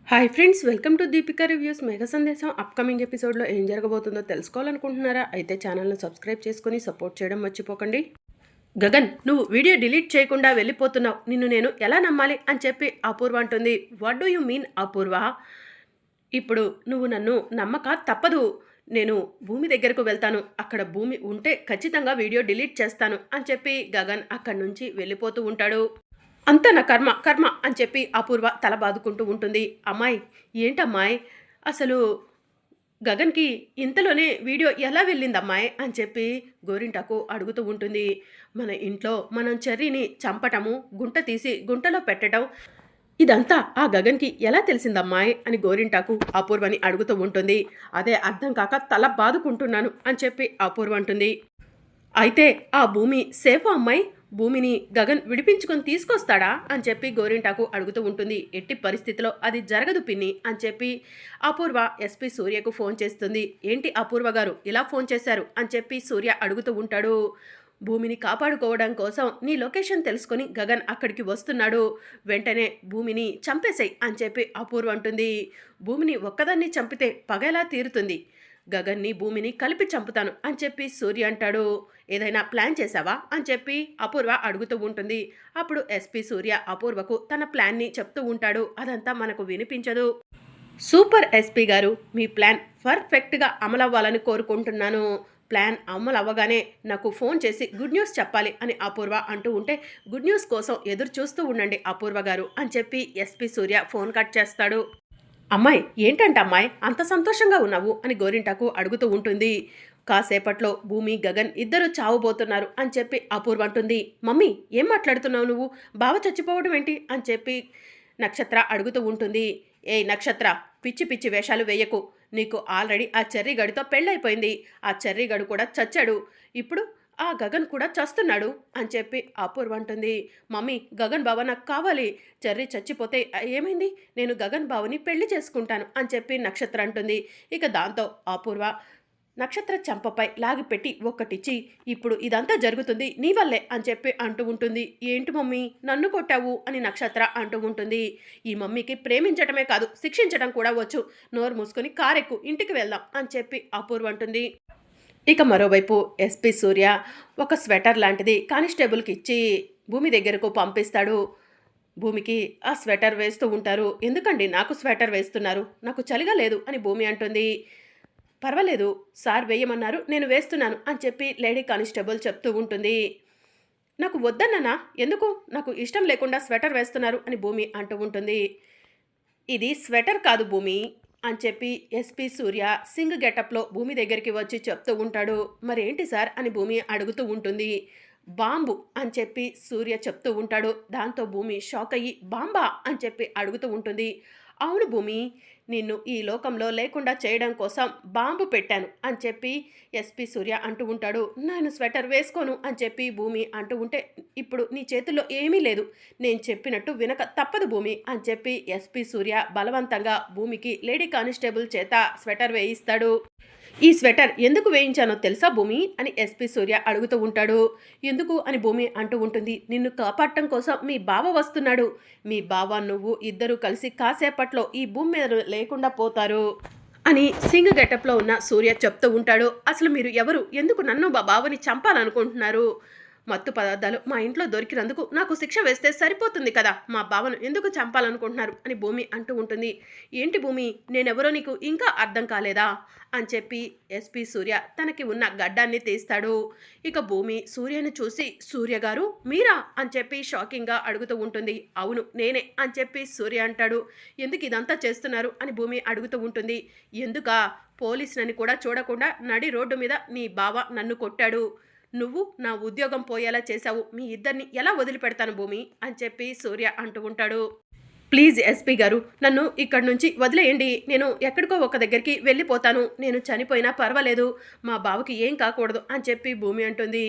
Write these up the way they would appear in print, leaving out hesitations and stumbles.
Hi friends, welcome to Deepika reviews. మేఘ సందేశం upcoming ఎపిసోడ్లో ఏం జరగబోతుందో తెలుసుకోవాలనుకుంటున్నారా? అయితే ఛానల్ను సబ్స్క్రైబ్ చేసుకుని సపోర్ట్ చేయడం మర్చిపోకండి. గగన్, నువ్వు వీడియో డిలీట్ చేయకుండా వెళ్ళిపోతున్నావు, నిన్ను నేను ఎలా నమ్మాలి అని చెప్పి అపూర్వ అంటుంది. వాట్ డూ యూ మీన్ అపూర్వ? ఇప్పుడు నువ్వు నన్ను నమ్మక తప్పదు. నేను భూమి దగ్గరకు వెళ్తాను, అక్కడ భూమి ఉంటే ఖచ్చితంగా వీడియో డిలీట్ చేస్తాను అని చెప్పి గగన్ అక్కడి నుంచి వెళ్ళిపోతూ ఉంటాడు. అంతా నా కర్మ కర్మ అని చెప్పి అపూర్వ తల బాదుకుంటూ ఉంటుంది. అమ్మాయి, ఏంటమ్మాయి అసలు గగన్కి ఇంతలోనే వీడియో ఎలా వెళ్ళింది అమ్మాయి అని చెప్పి గోరింటాకు అడుగుతూ ఉంటుంది. మన ఇంట్లో మనం చెర్రీని చంపటము, గుంట తీసి గుంటలో పెట్టడం, ఇదంతా ఆ గగన్కి ఎలా తెలిసిందమ్మాయి అని గోరింటాకు అపూర్వని అడుగుతూ ఉంటుంది. అదే అర్థం కాక తల బాదుకుంటున్నాను అని చెప్పి అపూర్వ అంటుంది. అయితే ఆ భూమి సేఫ్ అమ్మాయి, భూమిని గగన్ విడిపించుకొని తీసుకొస్తాడా అని చెప్పి గోరింటాకు అడుగుతూ ఉంటుంది. ఎట్టి పరిస్థితిలో అది జరగదు పిన్ని అని చెప్పి అపూర్వ ఎస్పీ సూర్యకు ఫోన్ చేస్తుంది. ఏంటి అపూర్వ గారు ఇలా ఫోన్ చేశారు అని చెప్పి సూర్య అడుగుతూ ఉంటాడు. భూమిని కాపాడుకోవడం కోసం నీ లొకేషన్ తెలుసుకొని గగన్ అక్కడికి వస్తున్నాడు, వెంటనే భూమిని చంపేశాయి అని చెప్పి అపూర్వ అంటుంది. భూమిని ఒక్కదాన్ని చంపితే పగ ఎలా తీరుతుంది? గగన్ని భూమిని కలిపి చంపుతాను అని చెప్పి సూర్య అంటాడు. ఏదైనా ప్లాన్ చేశావా అని చెప్పి అపూర్వ అడుగుతూ ఉంటుంది. అప్పుడు ఎస్పీ సూర్య అపూర్వకు తన ప్లాన్ని చెప్తూ ఉంటాడు. అదంతా మనకు వినిపించదు. సూపర్ ఎస్పీ గారు, మీ ప్లాన్ పర్ఫెక్ట్గా అమలవ్వాలని కోరుకుంటున్నాను. ప్లాన్ అమలు అవ్వగానే నాకు ఫోన్ చేసి గుడ్ న్యూస్ చెప్పాలి అని అపూర్వ అంటూ ఉంటే, గుడ్ న్యూస్ కోసం ఎదురు చూస్తూ ఉండండి అపూర్వ గారు అని చెప్పి ఎస్పీ సూర్య ఫోన్ కట్ చేస్తాడు. అమ్మాయి, ఏంటంటే అమ్మాయి అంత సంతోషంగా ఉన్నావు అని గోరింటాకు అడుగుతూ ఉంటుంది. కాసేపట్లో భూమి గగన్ ఇద్దరు చావబోతున్నారు అని చెప్పి అపూర్వ అంటుంది. మమ్మీ, ఏం మాట్లాడుతున్నావు నువ్వు? బావ చచ్చిపోవడం ఏంటి అని చెప్పి నక్షత్ర అడుగుతూ ఉంటుంది. ఏ నక్షత్ర, పిచ్చి పిచ్చి వేషాలు వేయకు. నీకు ఆల్రెడీ ఆ చెర్రీగడితో పెళ్ళైపోయింది. ఆ చెర్రీగడు కూడా చచ్చాడు. ఇప్పుడు ఆ గగన్ కూడా చస్తున్నాడు అని చెప్పి అపూర్వ అంటుంది. మమ్మీ, గగన్ బావ నాకు కావాలి. చెర్రీ చచ్చిపోతే ఏమైంది? నేను గగన్ బావని పెళ్లి చేసుకుంటాను అని చెప్పి నక్షత్ర అంటుంది. ఇక దాంతో అపూర్వ నక్షత్ర చెంపపై లాగిపెట్టి ఒక్కటిచ్చి, ఇప్పుడు ఇదంతా జరుగుతుంది నీ వల్లే అని చెప్పి అంటూ ఉంటుంది. ఏంటి మమ్మీ, నన్ను కొట్టావు అని నక్షత్ర అంటూ ఉంటుంది. ఈ మమ్మీకి ప్రేమించటమే కాదు శిక్షించడం కూడా వచ్చు. నోరు మూసుకొని కారెక్కు, ఇంటికి వెళ్దాం అని చెప్పి అపూర్వ అంటుంది. ఇక మరోవైపు ఎస్పీ సూర్య ఒక స్వెటర్ లాంటిది కానిస్టేబుల్కి ఇచ్చి భూమి దగ్గరకు పంపిస్తాడు. భూమికి ఆ స్వెటర్ వేస్తూ ఉంటారు. ఎందుకండి నాకు స్వెటర్ వేస్తున్నారు? నాకు చలిగా లేదు అని భూమి అంటుంది. పర్వాలేదు సార్, వేయమన్నారు, నేను వేస్తున్నాను అని చెప్పి లేడీ కానిస్టేబుల్ చెప్తూ ఉంటుంది. నాకు వద్దన్ననా, ఎందుకు నాకు ఇష్టం లేకుండా స్వెటర్ వేస్తున్నారు అని భూమి అంటూ ఉంటుంది. ఇది స్వెటర్ కాదు భూమి అని చెప్పి ఎస్పీ సూర్య సింగ్ గెటప్లో భూమి దగ్గరికి వచ్చి చెప్తూ ఉంటాడు. మరేంటి సార్ అని భూమి అడుగుతూ ఉంటుంది. బాంబు అని చెప్పి సూర్య చెప్తూ ఉంటాడు. దాంతో భూమి షాక్ అయ్యి బాంబా అని చెప్పి అడుగుతూ ఉంటుంది. అవును భూమి, నిన్ను ఈ లోకంలో లేకుండా చేయడం కోసం బాంబు పెట్టాను అని చెప్పి ఎస్పీ సూర్య అంటూ ఉంటాడు. నేను స్వెటర్ వేసుకోను అని చెప్పి భూమి అంటూ ఉంటే, ఇప్పుడు నీ చేతుల్లో ఏమీ లేదు, నేను చెప్పినట్టు వినక తప్పదు భూమి అని చెప్పి ఎస్పీ సూర్య బలవంతంగా భూమికి లేడీ కానిస్టేబుల్ చేత స్వెటర్ వేయిస్తాడు. ఈ స్వెటర్ ఎందుకు వేయించానో తెలుసా భూమి అని ఎస్పీ సూర్య అడుగుతూ ఉంటాడు. ఎందుకు అని భూమి అంటూ ఉంటుంది. నిన్ను కాపాడటం కోసం మీ బావ వస్తున్నాడు. మీ బావ నువ్వు ఇద్దరు కలిసి కాసేపట్లో ఈ భూమి మీద లేకుండా పోతారు అని సింగ్ గెటప్లో ఉన్న సూర్య చెప్తూ ఉంటాడు. అసలు మీరు ఎవరు? ఎందుకు నన్ను మా బావని చంపాలనుకుంటున్నారు? మత్తు పదార్థాలు మా ఇంట్లో దొరికినందుకు నాకు శిక్ష వేస్తే సరిపోతుంది కదా, మా బావను ఎందుకు చంపాలనుకుంటున్నారు అని భూమి అంటూ ఉంటుంది. ఏంటి భూమి, నేనెవరో నీకు ఇంకా అర్థం కాలేదా అని చెప్పి ఎస్పీ సూర్య తనకి ఉన్న గడ్డాన్ని తీస్తాడు. ఇక భూమి సూర్యని చూసి, సూర్య గారు మీరా అని చెప్పి షాకింగ్గా అడుగుతూ ఉంటుంది. అవును నేనే అని చెప్పి సూర్య అంటాడు. ఎందుకు ఇదంతా చేస్తున్నారు అని భూమి అడుగుతూ ఉంటుంది. ఎందుకా, పోలీసులని కూడా చూడకుండా నడి రోడ్డు మీద నీ బావ నన్ను కొట్టాడు. నువ్వు నా ఉద్యోగం పోయేలా చేశావు. మీ ఇద్దరిని ఎలా వదిలిపెడతాను భూమి అని చెప్పి సూర్య అంటూ ఉంటాడు. ప్లీజ్ ఎస్పీ గారు, నన్ను ఇక్కడి నుంచి వదిలేయండి. నేను ఎక్కడికో ఒక దగ్గరికి వెళ్ళిపోతాను. నేను చనిపోయినా పర్వాలేదు, మా బావకి ఏం కాకూడదు అని చెప్పి భూమి అంటుంది.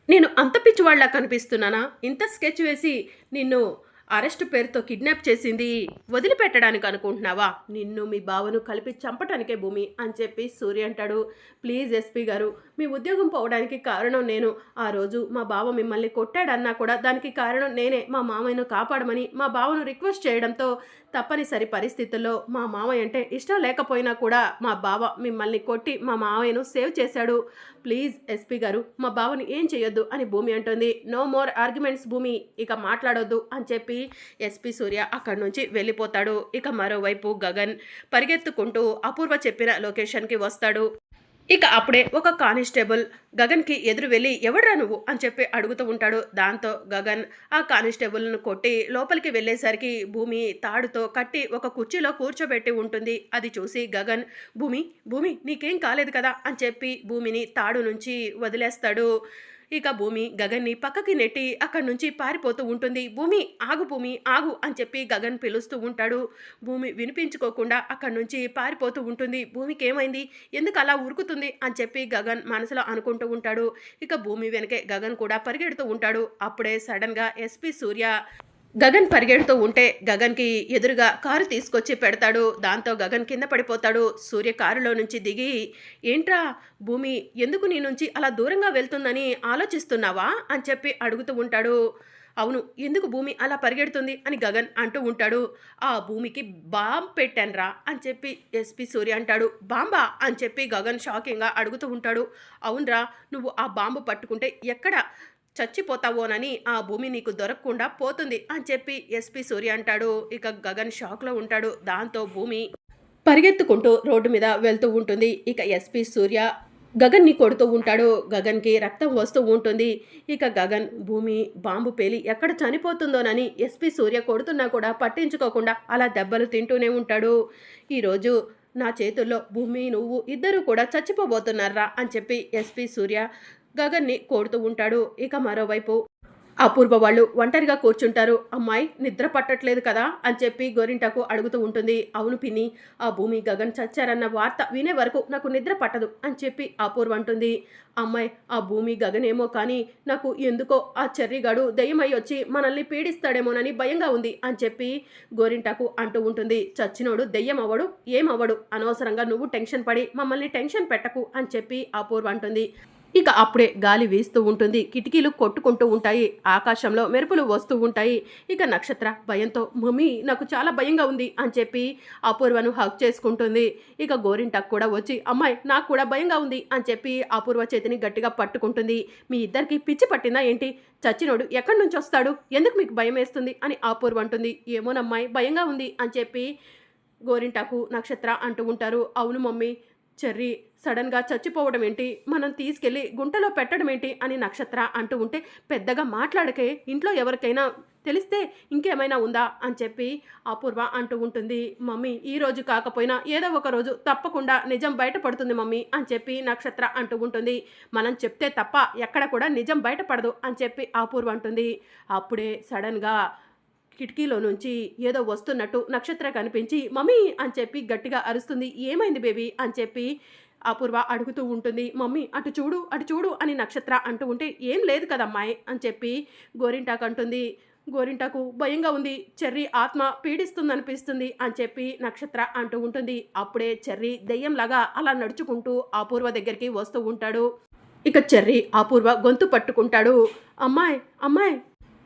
నేను అంత పిచ్చివాళ్ళ కనిపిస్తున్నానా? ఇంత స్కెచ్ వేసి నిన్ను అరెస్టు పేరుతో కిడ్నాప్ చేసింది వదిలిపెట్టడానికి అనుకుంటున్నావా? నిన్ను మీ బావను కలిపి చంపటానికే భూమి అని చెప్పి సూర్య అంటాడు. ప్లీజ్ ఎస్పీ గారు, మీ ఉద్యోగం పోవడానికి కారణం నేను. ఆ రోజు మా బావ మిమ్మల్ని కొట్టాడన్నా కూడా దానికి కారణం నేనే. మా మామయ్యను కాపాడమని మా బావను రిక్వెస్ట్ చేయడంతో తప్పనిసరి పరిస్థితుల్లో మా మామయ్య అంటే ఇష్టం లేకపోయినా కూడా మా బావ మిమ్మల్ని కొట్టి మా మామయ్యను సేవ్ చేశాడు. ప్లీజ్ ఎస్పీ గారు, మా బావని ఏం చేయొద్దు అని భూమి అంటుంది. నో మోర్ ఆర్గ్యుమెంట్స్ భూమి, ఇక మాట్లాడొద్దు అని చెప్పి ఎస్పీ సూర్య అక్కడి నుంచి వెళ్ళిపోతాడు. ఇక మరోవైపు గగన్ పరిగెత్తుకుంటూ అపూర్వ చెప్పిన లొకేషన్కి వస్తాడు. ఇక అప్పుడే ఒక కానిస్టేబుల్ గగన్కి ఎదురు వెళ్ళి ఎవడ్రా నువ్వు అని చెప్పి అడుగుతూ ఉంటాడు. దాంతో గగన్ ఆ కానిస్టేబుల్ను కొట్టి లోపలికి వెళ్ళేసరికి భూమి తాడుతో కట్టి ఒక కుర్చీలో కూర్చోబెట్టి ఉంటుంది. అది చూసి గగన్ భూమి భూమి నీకేం కాలేదు కదా అని చెప్పి భూమిని తాడు నుంచి వదిలేస్తాడు. ఇక భూమి గగన్ని పక్కకి నెట్టి అక్కడి నుంచి పారిపోతూ ఉంటుంది. భూమి ఆగు, భూమి ఆగు అని చెప్పి గగన్ పిలుస్తూ ఉంటాడు. భూమి వినిపించుకోకుండా అక్కడి నుంచి పారిపోతూ ఉంటుంది. భూమికి ఏమైంది, ఎందుకు అలా ఉరుకుతుంది అని చెప్పి గగన్ మనసులో అనుకుంటూ ఉంటాడు. ఇక భూమి వెనకే గగన్ కూడా పరిగెడుతూ ఉంటాడు. అప్పుడే సడన్గా ఎస్పీ సూర్య గగన్ పరిగెడుతూ ఉంటే గగన్కి ఎదురుగా కారు తీసుకొచ్చి పెడతాడు. దాంతో గగన్ కింద పడిపోతాడు. సూర్య కారులో నుంచి దిగి ఏంట్రా భూమి, ఎందుకు నీ నుంచి అలా దూరంగా వెళ్తుందని ఆలోచిస్తున్నావా అని చెప్పి అడుగుతూ ఉంటాడు. అవును, ఎందుకు భూమి అలా పరిగెడుతుంది అని గగన్ అంటూ ఉంటాడు. ఆ భూమికి బాంబ్ పెట్టాన్రా అని చెప్పి ఎస్పీ సూర్య అంటాడు. బాంబా అని చెప్పి గగన్ షాకింగ్గా అడుగుతూ ఉంటాడు. అవునరా, నువ్వు ఆ బాంబు పట్టుకుంటే ఎక్కడ చచ్చిపోతావోనని ఆ భూమి నీకు దొరకకుండా పోతుంది అని చెప్పి ఎస్పీ సూర్య అంటాడు. ఇక గగన్ షాక్లో ఉంటాడు. దాంతో భూమి పరిగెత్తుకుంటూ రోడ్డు మీద వెళ్తూ ఉంటుంది. ఇక ఎస్పీ సూర్య గగన్ని కొడుతూ ఉంటాడు. గగన్కి రక్తం వస్తూ ఉంటుంది. ఇక గగన్ భూమి బాంబు పేలి ఎక్కడ చనిపోతుందోనని ఎస్పీ సూర్య కొడుతున్నా కూడా పట్టించుకోకుండా అలా దెబ్బలు తింటూనే ఉంటాడు. ఈరోజు నా చేతుల్లో భూమి నువ్వు ఇద్దరు కూడా చచ్చిపోబోతున్నారా అని చెప్పి ఎస్పీ సూర్య గగన్ని కోడుతూ ఉంటాడు. ఇక మరోవైపు అపూర్వ వాళ్ళు ఒంటరిగా కూర్చుంటారు. అమ్మాయి నిద్ర పట్టట్లేదు కదా అని చెప్పి గోరింటాకు అడుగుతూ ఉంటుంది. అవును పిన్ని, ఆ భూమి గగన్ చచ్చారన్న వార్త వినే వరకు నాకు నిద్ర పట్టదు అని చెప్పి అపూర్వ అంటుంది. అమ్మాయి, ఆ భూమి గగనేమో కానీ నాకు ఎందుకో ఆ చెర్రిగాడు దయ్యమై వచ్చి మనల్ని పీడిస్తాడేమోనని భయంగా ఉంది అని చెప్పి గోరింటాకు అంటూ ఉంటుంది. చచ్చినోడు దెయ్యం అవ్వడు, ఏమవ్వడు, అనవసరంగా నువ్వు టెన్షన్ పడి మమ్మల్ని టెన్షన్ పెట్టకు అని చెప్పి అపూర్వ అంటుంది. ఇక అప్పుడే గాలి వీస్తూ ఉంటుంది. కిటికీలు కొట్టుకుంటూ ఉంటాయి. ఆకాశంలో మెరుపులు వస్తూ ఉంటాయి. ఇక నక్షత్ర భయంతో మమ్మీ నాకు చాలా భయంగా ఉంది అని చెప్పి అపూర్వను హగ్ చేసుకుంటుంది. ఇక గోరింటాకు కూడా వచ్చి అమ్మాయి నాకు కూడా భయంగా ఉంది అని చెప్పి అపూర్వ చేతిని గట్టిగా పట్టుకుంటుంది. మీ ఇద్దరికి పిచ్చి పట్టిందా ఏంటి? చచ్చినోడు ఎక్కడి నుంచి వస్తాడు, ఎందుకు మీకు భయం వేస్తుంది అని అపూర్వ అంటుంది. ఏమోనమ్మాయి భయంగా ఉంది అని చెప్పి గోరింటాకు నక్షత్ర అంటూ ఉంటారు. అవును మమ్మీ, చెర్రీ సడన్గా చచ్చిపోవడం ఏంటి, మనం తీసుకెళ్ళి గుంటలో పెట్టడం ఏంటి అని నక్షత్ర అంటూ ఉంటే పెద్దగా మాట్లాడకే, ఇంట్లో ఎవరికైనా తెలిస్తే ఇంకేమైనా ఉందా అని చెప్పి అపూర్వ అంటూ ఉంటుంది. మమ్మీ ఈ రోజు కాకపోయినా ఏదో ఒక రోజు తప్పకుండా నిజం బయటపడుతుంది మమ్మీ అని చెప్పి నక్షత్ర అంటూ ఉంటుంది. మనం చెప్తే తప్ప ఎక్కడ కూడా నిజం బయటపడదు అని చెప్పి అపూర్వ అంటుంది. అప్పుడే సడన్గా కిటికీలో నుంచి ఏదో వస్తున్నట్టు నక్షత్ర కనిపించి మమ్మీ అని చెప్పి గట్టిగా అరుస్తుంది. ఏమైంది బేబీ అని చెప్పి అపూర్వ అడుగుతూ ఉంటుంది. మమ్మీ అటు చూడు అటు చూడు అని నక్షత్ర అంటూ ఉంటే ఏం లేదు కదమ్మాయి అని చెప్పి గోరింటాకు అంటుంది. గోరింటాకు భయంగా ఉంది, చెర్రీ ఆత్మ పీడిస్తుందనిపిస్తుంది అని చెప్పి నక్షత్ర అంటూ ఉంటుంది. అప్పుడే చెర్రీ దెయ్యంలాగా అలా నడుచుకుంటూ అపూర్వ దగ్గరికి వస్తూ ఉంటాడు. ఇక చెర్రీ అపూర్వ గొంతు పట్టుకుంటాడు. అమ్మాయి అమ్మాయి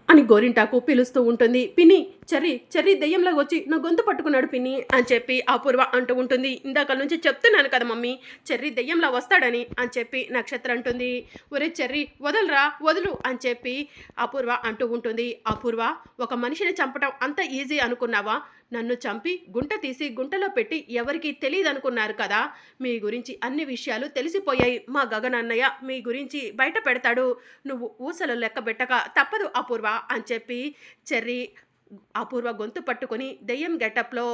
అని గోరింటాకు పిలుస్తూ ఉంటుంది. పిన్ని, చెర్రీ దెయ్యంలాగా వచ్చి నా గొంతు పట్టుకున్నాడు పిన్ని అని చెప్పి అపూర్వ అంటూ ఉంటుంది. ఇందాక నుంచి చెప్తున్నాను కదా మమ్మీ, చెర్రీ దెయ్యంలా వస్తాడని అని చెప్పి నక్షత్ర అంటుంది. ఒరే చెర్రీ వదలరా వదులు అని చెప్పి అపూర్వ అంటూ ఉంటుంది. అపూర్వ, ఒక మనిషిని చంపటం అంత ఈజీ అనుకున్నావా? నన్ను చంపి గుంట తీసి గుంటలో పెట్టి ఎవరికీ తెలియదు అనుకున్నారు కదా. మీ గురించి అన్ని విషయాలు తెలిసిపోయాయి. మా గగన్ అన్నయ్య మీ గురించి బయట పెడతాడు. నువ్వు ఊసలు లెక్క పెట్టక తప్పదు అపూర్వ అని చెప్పి చెర్రీ అపూర్వ గొంతు పట్టుకొని దెయ్యం గెటప్లో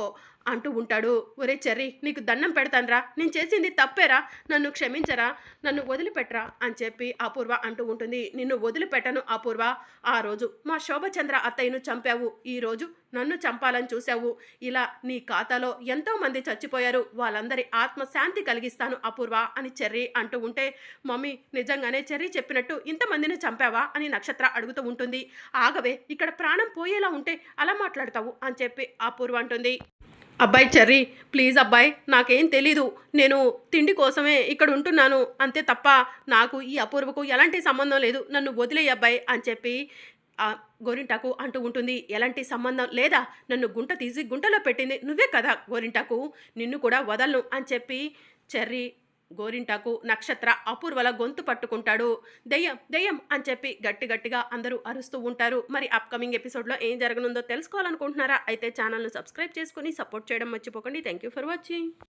అంటూ ఉంటాడు. ఒరే చెర్రీ, నీకు దండం పెడతానురా, నేను చేసింది తప్పేరా, నన్ను క్షమించరా, నన్ను వదిలిపెట్టరా అని చెప్పి అపూర్వ అంటూ ఉంటుంది. నిన్ను వదిలిపెట్టను అపూర్వ. ఆ రోజు మా శోభచంద్ర అత్తయ్యను చంపావు, ఈరోజు నన్ను చంపాలని చూశావు. ఇలా నీ ఖాతాలో ఎంతో మంది చచ్చిపోయారు, వాళ్ళందరి ఆత్మశాంతి కలిగిస్తాను అపూర్వ అని చెర్రీ అంటూ ఉంటే, మమ్మీ నిజంగానే చెర్రీ చెప్పినట్టు ఇంతమందిని చంపావా అని నక్షత్ర అడుగుతూ ఉంటుంది. ఆగవే, ఇక్కడ ప్రాణం పోయేలా ఉంటే అలా మాట్లాడతావు అని చెప్పి అపూర్వ అంటుంది. అబ్బాయి చెర్రీ, ప్లీజ్ అబ్బాయి, నాకేం తెలీదు, నేను తిండి కోసమే ఇక్కడ ఉంటున్నాను అంతే తప్ప నాకు ఈ అపూర్వకు ఎలాంటి సంబంధం లేదు, నన్ను వదిలేయి అబ్బాయి అని చెప్పి గోరింటాకు అంటూ ఉంటుంది. ఎలాంటి సంబంధం లేదా, నన్ను గుంట తీసి గుంటలో పెట్టింది నువ్వే కదా గోరింటాకు, నిన్ను కూడా వదలను అని చెప్పి చెర్రీ గోరింటాకు నక్షత్ర అపూర్వల గొంతు పట్టుకుంటాడు. దెయ్యం దెయ్యం అని చెప్పి గట్టి గట్టిగా అందరూ అరుస్తూ ఉంటారు. మరి అప్కమింగ్ ఎపిసోడ్లో ఏం జరగనుందో తెలుసుకోవాలనుకుంటున్నారా? అయితే ఛానల్ను సబ్స్క్రైబ్ చేసుకుని సపోర్ట్ చేయడం మర్చిపోకండి. Thank you for watching.